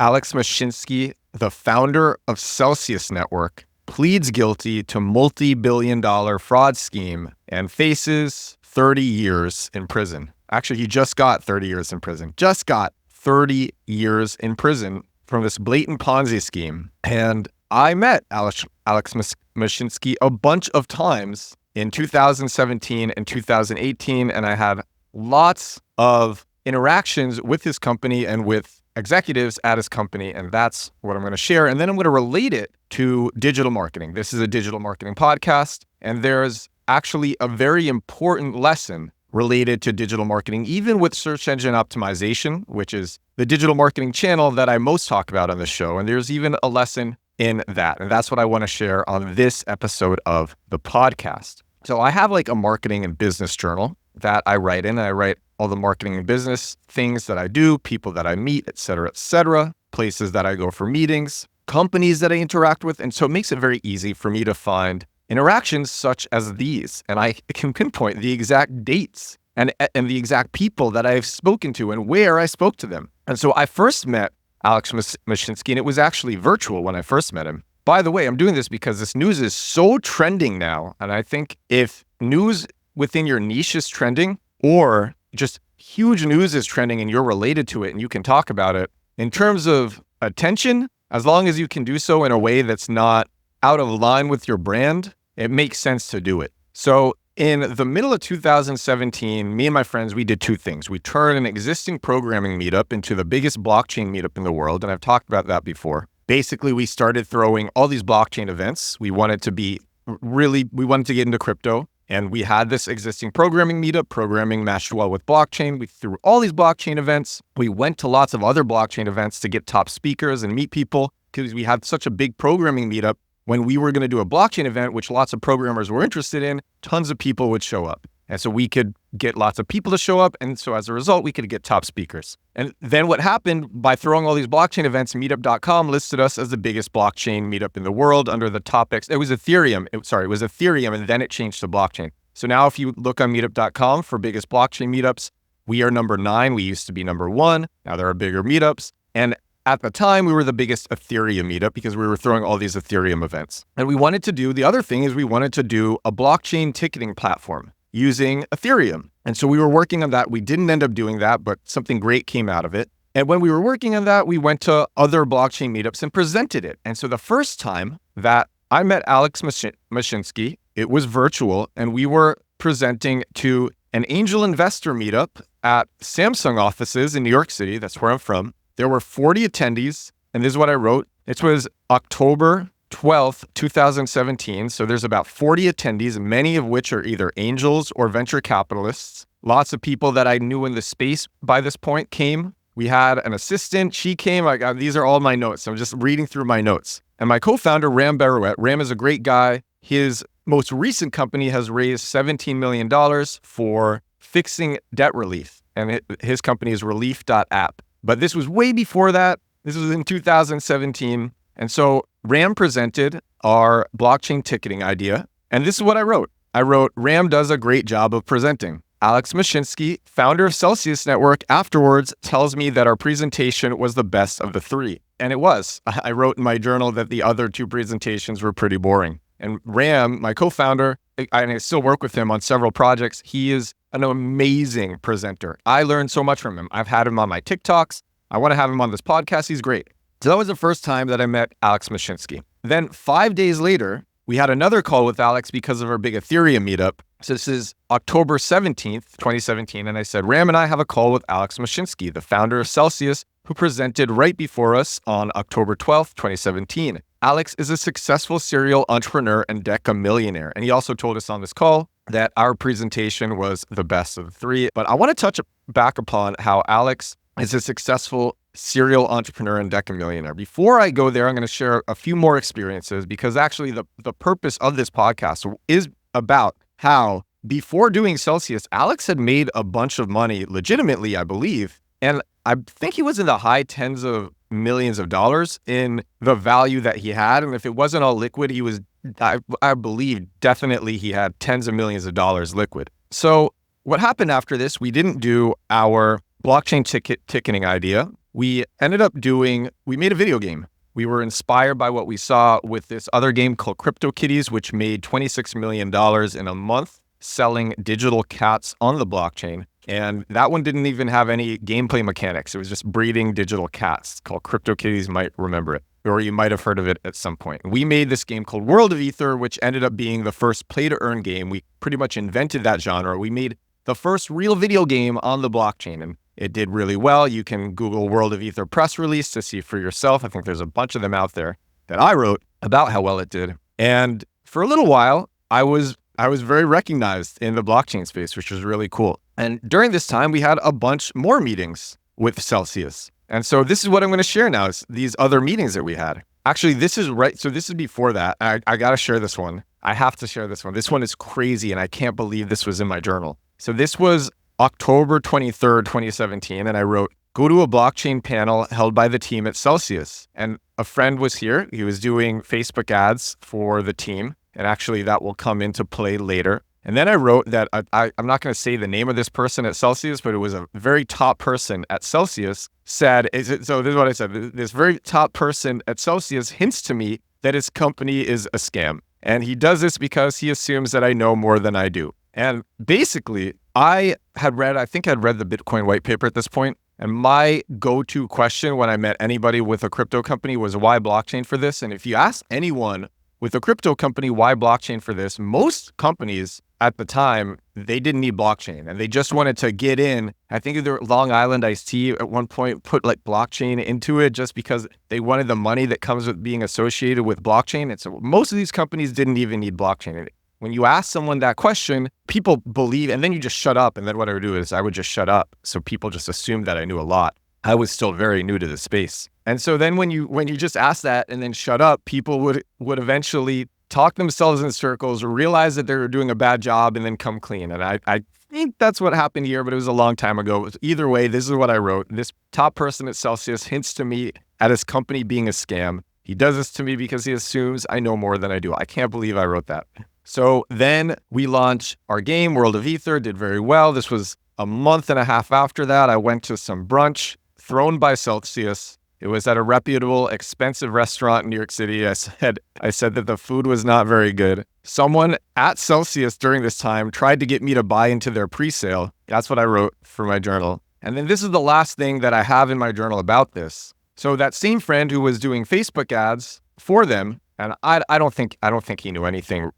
Alex Mashinsky, the founder of Celsius Network, pleads guilty to multi-billion-dollar fraud scheme and faces 30 years in prison. Actually, he just got 30 years in prison. Just got 30 years in prison from this blatant Ponzi scheme. And I met Alex Mashinsky a bunch of times in 2017 and 2018, and I had lots of interactions with his company and with executives at his company, and that's what I'm going to share. And then I'm going to relate it to digital marketing. This is a digital marketing podcast, and there's actually a very important lesson related to digital marketing, even with search engine optimization, which is the digital marketing channel that I most talk about on the show. And there's even a lesson in that. And that's what I want to share on this episode of the podcast. So I have like a marketing and business journal that I write in. I write all the marketing and business things that I do, people that I meet, et cetera, places that I go for meetings, companies that I interact with. And so it makes it very easy for me to find interactions such as these. And I can pinpoint the exact dates and the exact people that I've spoken to and where I spoke to them. And so I first met Alex Mashinsky, and it was actually virtual when I first met him. By the way, I'm doing this because this news is so trending now. And I think if news within your niche is trending, or just huge news is trending and you're related to it and you can talk about it, in terms of attention, as long as you can do so in a way that's not out of line with your brand, it makes sense to do it. So in the middle of 2017, me and my friends, we did two things. We turned an existing programming meetup into the biggest blockchain meetup in the world. And I've talked about that before. Basically, we started throwing all these blockchain events. We wanted to get into crypto. And we had this existing programming meetup, Programming Mashed Well with Blockchain. We threw all these blockchain events. We went to lots of other blockchain events to get top speakers and meet people because we had such a big programming meetup. When we were going to do a blockchain event, which lots of programmers were interested in, tons of people would show up. And so we could get lots of people to show up. And so as a result, we could get top speakers. And then what happened by throwing all these blockchain events, meetup.com listed us as the biggest blockchain meetup in the world under the topics. It was Ethereum. It was Ethereum, and then it changed to blockchain. So now if you look on meetup.com for biggest blockchain meetups, we are number 9. We used to be number 1. Now there are bigger meetups. And at the time, we were the biggest Ethereum meetup because we were throwing all these Ethereum events. And we wanted to do a blockchain ticketing platform using Ethereum. And so we were working on that. We didn't end up doing that, but something great came out of it. And when we were working on that, we went to other blockchain meetups and presented it. And so the first time that I met Alex Mashinsky, it was virtual, and we were presenting to an angel investor meetup at Samsung offices in New York City. That's where I'm from. There were 40 attendees, and this is what I wrote. It was October 12th, 2017. So there's about 40 attendees, many of which are either angels or venture capitalists. Lots of people that I knew in the space by this point came. We had an assistant. She came. These are all my notes. I'm just reading through my notes. And my co-founder, Ram Barouet. Ram is a great guy. His most recent company has raised $17 million for fixing debt relief. And his company is relief.app. But this was way before that. This was in 2017. And so Ram presented our blockchain ticketing idea. And this is what I wrote. I wrote, Ram does a great job of presenting. Alex Mashinsky, founder of Celsius Network, afterwards tells me that our presentation was the best of the 3. And it was. I wrote in my journal that the other 2 presentations were pretty boring. And Ram, my co-founder, I still work with him on several projects. He is an amazing presenter. I learned so much from him. I've had him on my TikToks. I want to have him on this podcast. He's great. So that was the first time that I met Alex Mashinsky. Then 5 days later, we had another call with Alex because of our big Ethereum meetup. So this is October 17th, 2017. And I said, Ram and I have a call with Alex Mashinsky, the founder of Celsius, who presented right before us on October 12th, 2017. Alex is a successful serial entrepreneur and decamillionaire. And he also told us on this call that our presentation was the best of the 3. But I want to touch back upon how Alex is a successful serial entrepreneur and decamillionaire. Before I go there, I'm going to share a few more experiences because actually the purpose of this podcast is about how before doing Celsius, Alex had made a bunch of money legitimately, I believe. And I think he was in the high tens of millions of dollars in the value that he had. And if it wasn't all liquid, he was, I believe, definitely he had tens of millions of dollars liquid. So what happened after this, we didn't do our blockchain ticketing idea. we made a video game. We were inspired by what we saw with this other game called CryptoKitties, which made $26 million in a month selling digital cats on the blockchain. And that one didn't even have any gameplay mechanics. It was just breeding digital cats. It's called CryptoKitties. You might remember it, or you might have heard of it at some point. We made this game called World of Ether, which ended up being the first play-to-earn game. We pretty much invented that genre. We made the first real video game on the blockchain, and it did really well. You can Google World of Ether press release to see for yourself. I think there's a bunch of them out there that I wrote about how well it did. And for a little while, I was very recognized in the blockchain space, which was really cool. And during this time, we had a bunch more meetings with Celsius. And so this is what I'm going to share now, is these other meetings that we had. Actually, this is right. So this is before that. I got to share this one. I have to share this one. This one is crazy, and I can't believe this was in my journal. So this was October 23rd, 2017, and I wrote, "Go to a blockchain panel held by the team at Celsius." And a friend was here. He was doing Facebook ads for the team. And actually, that will come into play later. And then I wrote that I'm not going to say the name of this person at Celsius, but it was a very top person at Celsius so this is what I said. This very top person at Celsius hints to me that his company is a scam. And he does this because he assumes that I know more than I do. And basically, I think I'd read the Bitcoin white paper at this point. And my go-to question when I met anybody with a crypto company was, why blockchain for this? And if you ask anyone with a crypto company, why blockchain for this? Most companies at the time, they didn't need blockchain and they just wanted to get in. I think the Long Island Iced Tea at one point put like blockchain into it just because they wanted the money that comes with being associated with blockchain. And so most of these companies didn't even need blockchain. When you ask someone that question, people believe, and then you just shut up. And then what I would do is I would just shut up. So people just assumed that I knew a lot. I was still very new to the space. And so then when you just ask that and then shut up, people would eventually talk themselves in circles, realize that they were doing a bad job, and then come clean. And I think that's what happened here, but it was a long time ago. Either way, this is what I wrote. This top person at Celsius hints to me at his company being a scam. He does this to me because he assumes I know more than I do. I can't believe I wrote that. So then we launched our game, World of Ether, did very well. This was a month and a half after that. I went to some brunch thrown by Celsius. It was at a reputable, expensive restaurant in New York City. I said that the food was not very good. Someone at Celsius during this time tried to get me to buy into their pre-sale. That's what I wrote for my journal. And then this is the last thing that I have in my journal about this. So that same friend who was doing Facebook ads for them, and I don't think he knew anything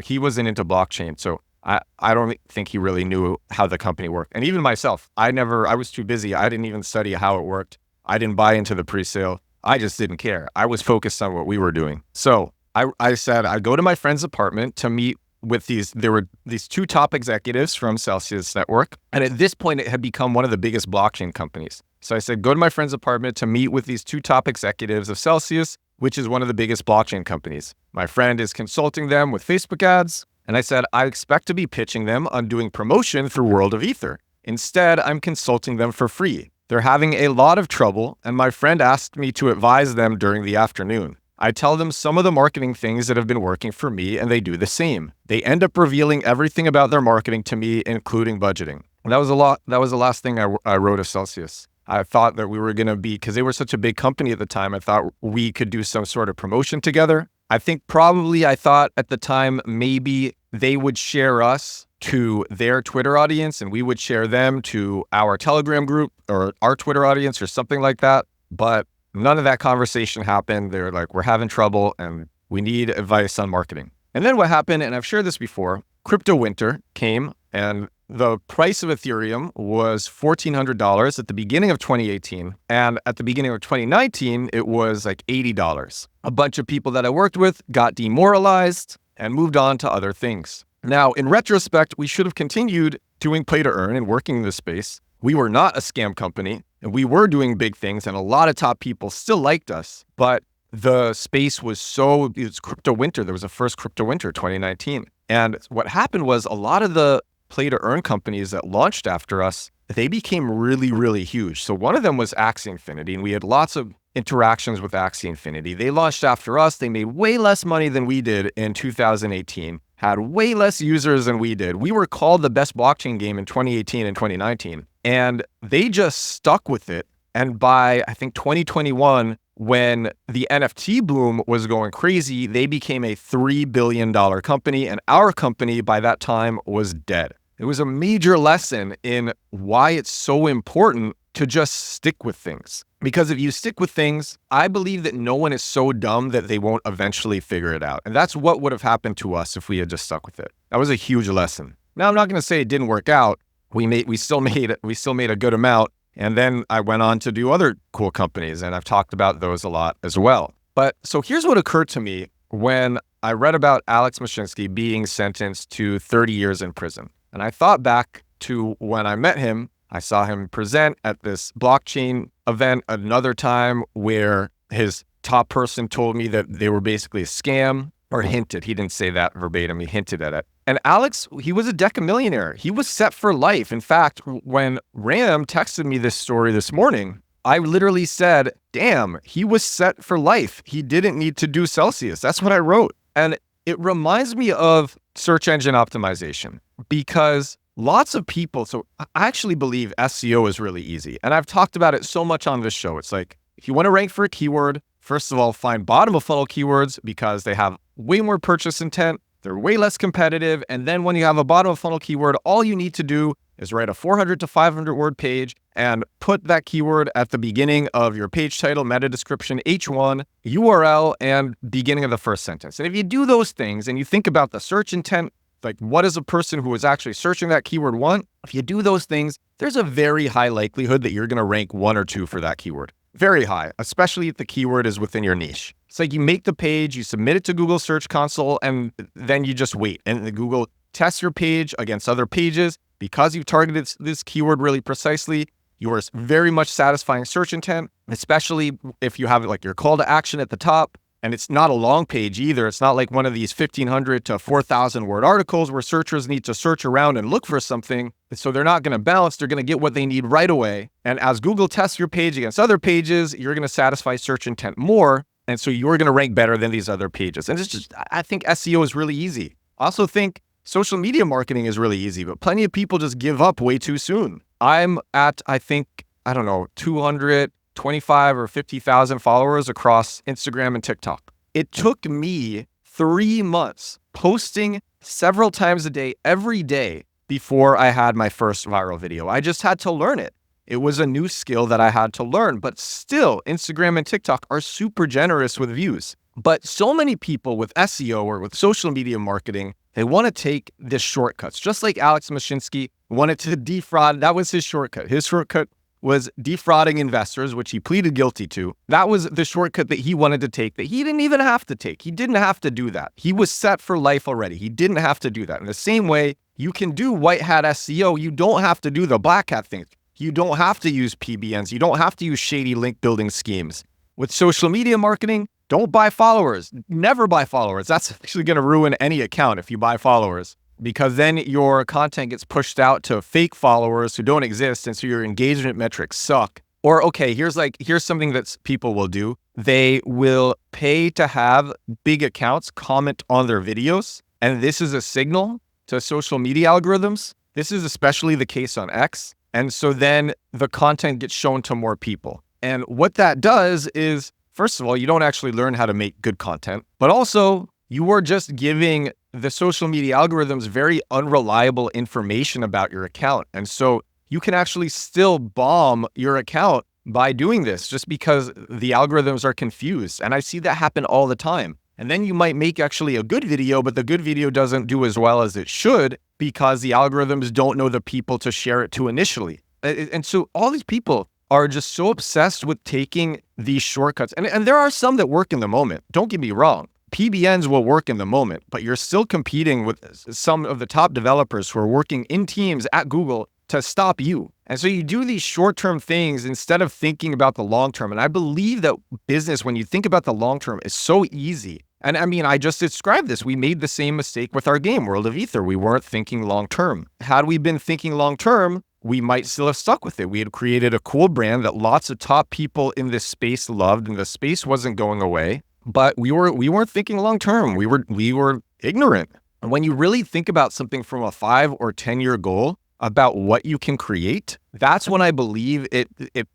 he wasn't into blockchain. So I don't think he really knew how the company worked. And even myself, I was too busy. I didn't even study how it worked. I didn't buy into the pre-sale. I just didn't care. I was focused on what we were doing. So I said, I'd go to my friend's apartment to meet with there were these two top executives from Celsius Network. And at this point, it had become one of the biggest blockchain companies. So I said, go to my friend's apartment to meet with these two top executives of Celsius, which is one of the biggest blockchain companies. My friend is consulting them with Facebook ads. And I said, I expect to be pitching them on doing promotion through World of Ether. Instead, I'm consulting them for free. They're having a lot of trouble, and my friend asked me to advise them during the afternoon. I tell them some of the marketing things that have been working for me, and they do the same. They end up revealing everything about their marketing to me, including budgeting. That was the last thing I wrote of Celsius. I thought that we were going to because they were such a big company at the time, I thought we could do some sort of promotion together. I thought at the time maybe they would share us to their Twitter audience and we would share them to our Telegram group or our Twitter audience or something like that. But none of that conversation happened. They're like, we're having trouble and we need advice on marketing. And then what happened, and I've shared this before, crypto winter came and the price of Ethereum was $1,400 at the beginning of 2018. And at the beginning of 2019, it was like $80. A bunch of people that I worked with got demoralized and moved on to other things. Now, in retrospect, we should have continued doing play to earn and working in this space. We were not a scam company and we were doing big things and a lot of top people still liked us, but the space was it was crypto winter. There was a first crypto winter, 2019. And what happened was a lot of the play to earn companies that launched after us, they became really, really huge. So one of them was Axie Infinity, and we had lots of interactions with Axie Infinity. They launched after us. They made way less money than we did in 2018, had way less users than we did. We were called the best blockchain game in 2018 and 2019, and they just stuck with it And by, I think, 2021, when the NFT boom was going crazy, they became a $3 billion company. And our company by that time was dead. It was a major lesson in why it's so important to just stick with things. Because if you stick with things, I believe that no one is so dumb that they won't eventually figure it out. And that's what would have happened to us if we had just stuck with it. That was a huge lesson. Now, I'm not going to say it didn't work out. We still made a good amount. And then I went on to do other cool companies, and I've talked about those a lot as well. But so here's what occurred to me when I read about Alex Mashinsky being sentenced to 30 years in prison. And I thought back to when I met him. I saw him present at this blockchain event another time where his top person told me that they were basically a scam, or hinted. He didn't say that verbatim. He hinted at it. And Alex, he was a decamillionaire. He was set for life. In fact, when Ram texted me this story this morning, I literally said, damn, he was set for life. He didn't need to do Celsius. That's what I wrote. And it reminds me of search engine optimization, because lots of people, so I actually believe SEO is really easy. And I've talked about it so much on this show. It's like, if you want to rank for a keyword, first of all, find bottom of funnel keywords because they have way more purchase intent. They're way less competitive. And then when you have a bottom of funnel keyword, all you need to do is write a 400 to 500 word page and put that keyword at the beginning of your page title, meta description, H1, URL, and beginning of the first sentence. And if you do those things and you think about the search intent, like what does a person who is actually searching that keyword want? If you do those things, there's a very high likelihood that you're going to rank 1 or 2 for that keyword. Very high, especially if the keyword is within your niche. It's like you make the page, you submit it to Google Search Console, and then you just wait. And the Google tests your page against other pages. Because you've targeted this keyword really precisely, you are very much satisfying search intent, especially if you have like your call to action at the top. And it's not a long page either. It's not like one of these 1,500 to 4,000 word articles where searchers need to search around and look for something. So they're not going to bounce. They're going to get what they need right away. And as Google tests your page against other pages, you're going to satisfy search intent more. And so you're going to rank better than these other pages. And it's just, I think SEO is really easy. I also think social media marketing is really easy, but plenty of people just give up way too soon. I'm at, I think, 225 or 50,000 followers across Instagram and TikTok. It took me 3 months posting several times a day, every day, before I had my first viral video. I just had to learn it. It was a new skill that I had to learn, but still, Instagram and TikTok are super generous with views. But so many people with SEO or with social media marketing, they want to take this shortcuts, just like Alex Mashinsky wanted to defraud. That was his shortcut. His shortcut was defrauding investors, which he pleaded guilty to. That was the shortcut that he wanted to take that he didn't even have to take. He didn't have to do that. He was set for life already. He didn't have to do that. In the same way, you can do white hat SEO. You don't have to do the black hat things. You don't have to use PBNs. You don't have to use shady link building schemes. With social media marketing, don't buy followers. Never buy followers. That's actually going to ruin any account if you buy followers, because then your content gets pushed out to fake followers who don't exist, and so your engagement metrics suck. Or, okay, here's something that people will do. They will pay to have big accounts comment on their videos, and this is a signal to social media algorithms. This is especially the case on X. And so then the content gets shown to more people. And what that does is, first of all, you don't actually learn how to make good content, but also you are just giving the social media algorithms very unreliable information about your account. And so you can actually still bomb your account by doing this just because the algorithms are confused. And I see that happen all the time. And then you might make actually a good video, but the good video doesn't do as well as it should because the algorithms don't know the people to share it to initially. And so all these people are just so obsessed with taking these shortcuts. And there are some that work in the moment. Don't get me wrong. PBNs will work in the moment, but you're still competing with some of the top developers who are working in teams at Google to stop you. And so you do these short-term things instead of thinking about the long-term. And I believe that business, when you think about the long-term, is so easy. And I mean, I just described this. We made the same mistake with our game, World of Ether. We weren't thinking long-term. Had we been thinking long-term, we might still have stuck with it. We had created a cool brand that lots of top people in this space loved, and the space wasn't going away. But we weren't thinking long-term. We were ignorant. And when you really think about something from a 5 or 10 year goal, about what you can create, that's when I believe it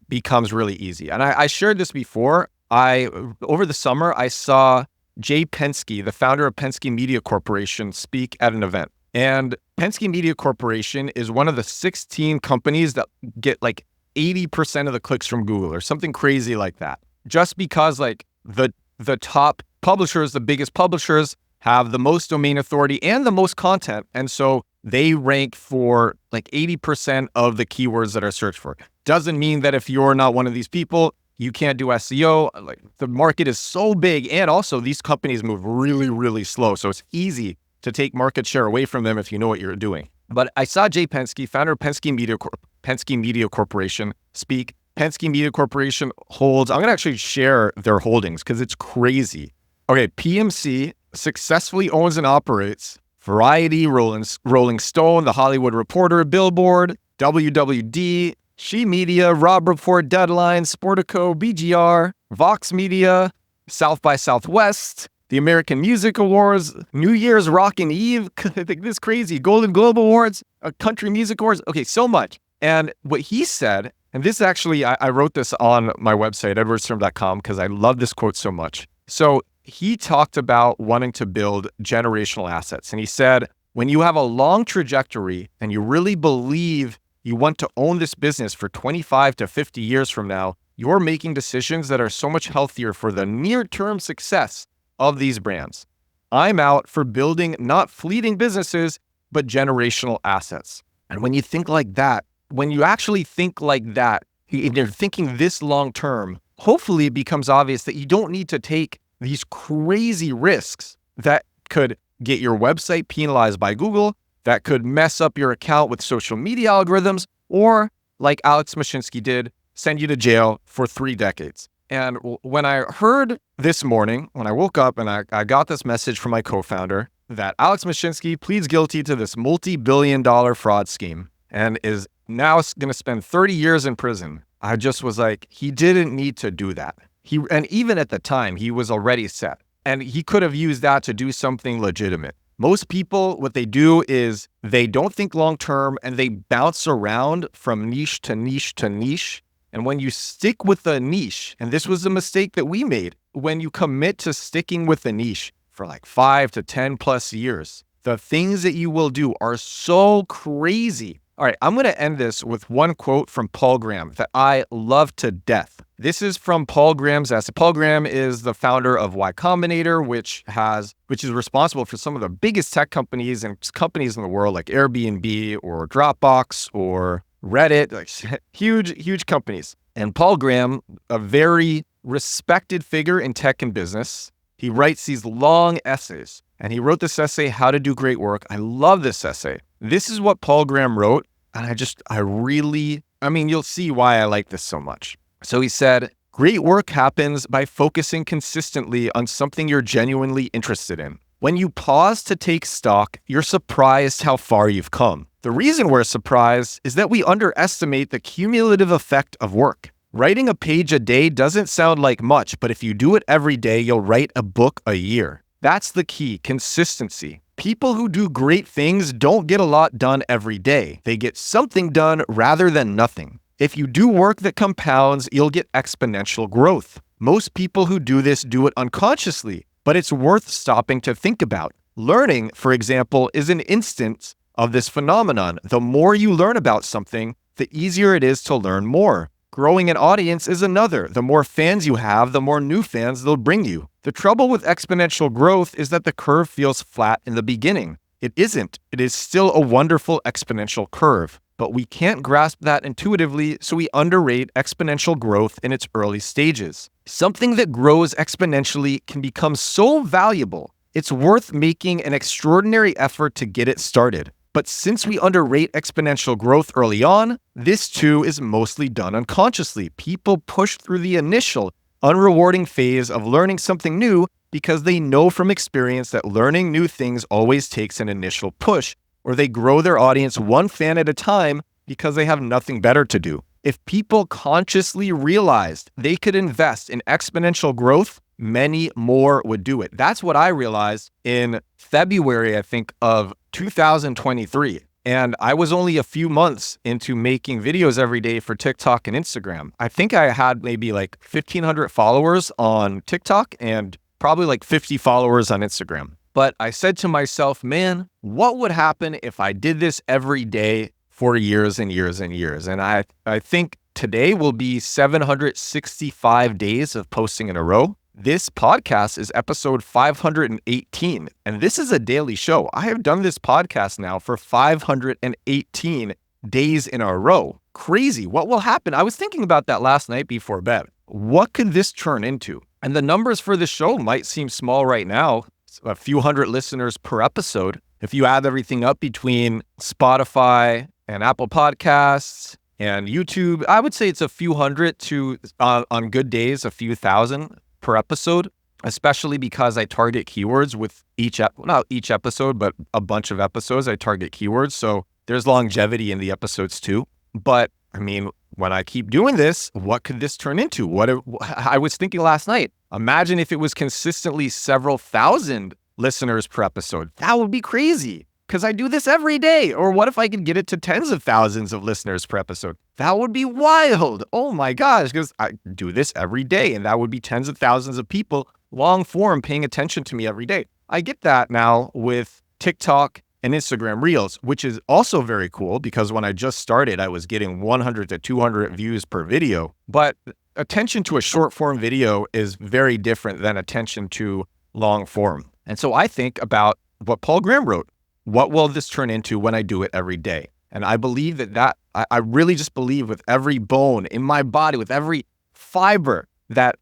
becomes really easy. And I shared this before. Over the summer, I saw Jay Penske, the founder of Penske Media Corporation, speak at an event. And Penske Media Corporation is one of the 16 companies that get like 80% of the clicks from Google or something crazy like that. Just because like the top publishers, the biggest publishers, have the most domain authority and the most content. And so they rank for like 80% of the keywords that are searched for. Doesn't mean that if you're not one of these people, you can't do SEO. Like the market is so big. And also these companies move really, really slow. So it's easy to take market share away from them if you know what you're doing. But I saw Jay Penske, founder of Penske Media Corporation, speak. Penske Media Corporation holds, I'm going to actually share their holdings because it's crazy. Okay, PMC successfully owns and operates Variety, Rolling Stone, The Hollywood Reporter, Billboard, WWD, She Media, Rob Report, Deadline, Sportico, BGR, Vox Media, South by Southwest, the American Music Awards, New Year's Rockin' Eve, this crazy, Golden Globe Awards, Country Music Awards. Okay, so much. And what he said, and this actually, I wrote this on my website, edwardstrom.com, because I love this quote so much. So he talked about wanting to build generational assets. And he said, when you have a long trajectory and you really believe you want to own this business for 25 to 50 years from now, you're making decisions that are so much healthier for the near-term success of these brands. I'm out for building not fleeting businesses, but generational assets. And when you think like that, when you actually think like that, and you're thinking this long-term, hopefully it becomes obvious that you don't need to take these crazy risks that could get your website penalized by Google, that could mess up your account with social media algorithms, or like Alex Mashinsky did, send you to jail for 3 decades. And when I heard this morning, when I woke up and I got this message from my co-founder that Alex Mashinsky pleads guilty to this multi-billion-dollar fraud scheme and is now going to spend 30 years in prison, I just was like, he didn't need to do that. And even at the time, he was already set. And he could have used that to do something legitimate. Most people, what they do is they don't think long-term and they bounce around from niche to niche to niche. And when you stick with a niche, and this was a mistake that we made, when you commit to sticking with a niche for like 5 to 10 plus years, the things that you will do are so crazy. All right, I'm going to end this with one quote from Paul Graham that I love to death. This is from Paul Graham's essay. Paul Graham is the founder of Y Combinator, which is responsible for some of the biggest tech companies and companies in the world, like Airbnb or Dropbox or Reddit, like huge companies. And Paul Graham, a very respected figure in tech and business, he writes these long essays. And he wrote this essay, How to Do Great Work. I love this essay. This is what Paul Graham wrote. And you'll see why I like this so much. So he said, great work happens by focusing consistently on something you're genuinely interested in. When you pause to take stock, you're surprised how far you've come. The reason we're surprised is that we underestimate the cumulative effect of work. Writing a page a day doesn't sound like much, but if you do it every day, you'll write a book a year. That's the key, consistency. People who do great things don't get a lot done every day. They get something done rather than nothing. If you do work that compounds, you'll get exponential growth. Most people who do this do it unconsciously, but it's worth stopping to think about. Learning, for example, is an instance of this phenomenon. The more you learn about something, the easier it is to learn more. Growing an audience is another. The more fans you have, the more new fans they'll bring you. The trouble with exponential growth is that the curve feels flat in the beginning. It isn't. It is still a wonderful exponential curve. But we can't grasp that intuitively, so we underrate exponential growth in its early stages. Something that grows exponentially can become so valuable, it's worth making an extraordinary effort to get it started. But since we underrate exponential growth early on, this too is mostly done unconsciously. People push through the initial, unrewarding phase of learning something new because they know from experience that learning new things always takes an initial push, or they grow their audience one fan at a time because they have nothing better to do. If people consciously realized they could invest in exponential growth, many more would do it. That's what I realized in February, I think, of 2023. And I was only a few months into making videos every day for TikTok and Instagram. I think I had maybe like 1,500 followers on TikTok and probably like 50 followers on Instagram. But I said to myself, man, what would happen if I did this every day for years and years and years? And I think today will be 765 days of posting in a row. This podcast is episode 518, and this is a daily show. I have done this podcast now for 518 days in a row. Crazy. What will happen? I was thinking about that last night before bed. What could this turn into? And the numbers for this show might seem small right now, a few hundred listeners per episode. If you add everything up between Spotify and Apple Podcasts and YouTube, I would say it's a few hundred to, on good days, a few thousand per episode, especially because I target keywords with not each episode, but a bunch of episodes. I target keywords. So there's longevity in the episodes too. But I mean, when I keep doing this, what could this turn into? I was thinking last night, imagine if it was consistently several thousand listeners per episode. That would be crazy because I do this every day. Or what if I could get it to tens of thousands of listeners per episode? That would be wild. Oh my gosh, because I do this every day and that would be tens of thousands of people long form paying attention to me every day. I get that now with TikTok and Instagram Reels, which is also very cool because when I just started, I was getting 100 to 200 views per video. But attention to a short form video is very different than attention to long form. And so I think about what Paul Graham wrote. What will this turn into when I do it every day? And I believe I really just believe with every bone in my body, with every fiber, that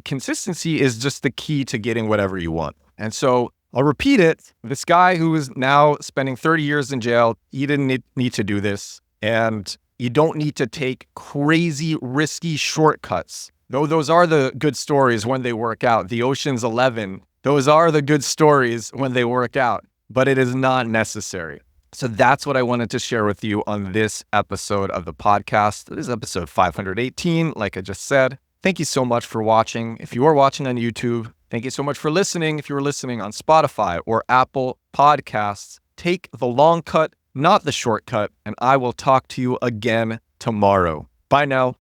consistency is just the key to getting whatever you want. And so I'll repeat it. This guy who is now spending 30 years in jail, he didn't need to do this. And you don't need to take crazy, risky shortcuts. Though those are the good stories when they work out. The Ocean's 11, those are the good stories when they work out. But it is not necessary. So that's what I wanted to share with you on this episode of the podcast. This is episode 518, like I just said. Thank you so much for watching. If you are watching on YouTube, thank you so much for listening. If you were listening on Spotify or Apple Podcasts, take the long cut, not the shortcut, and I will talk to you again tomorrow. Bye now.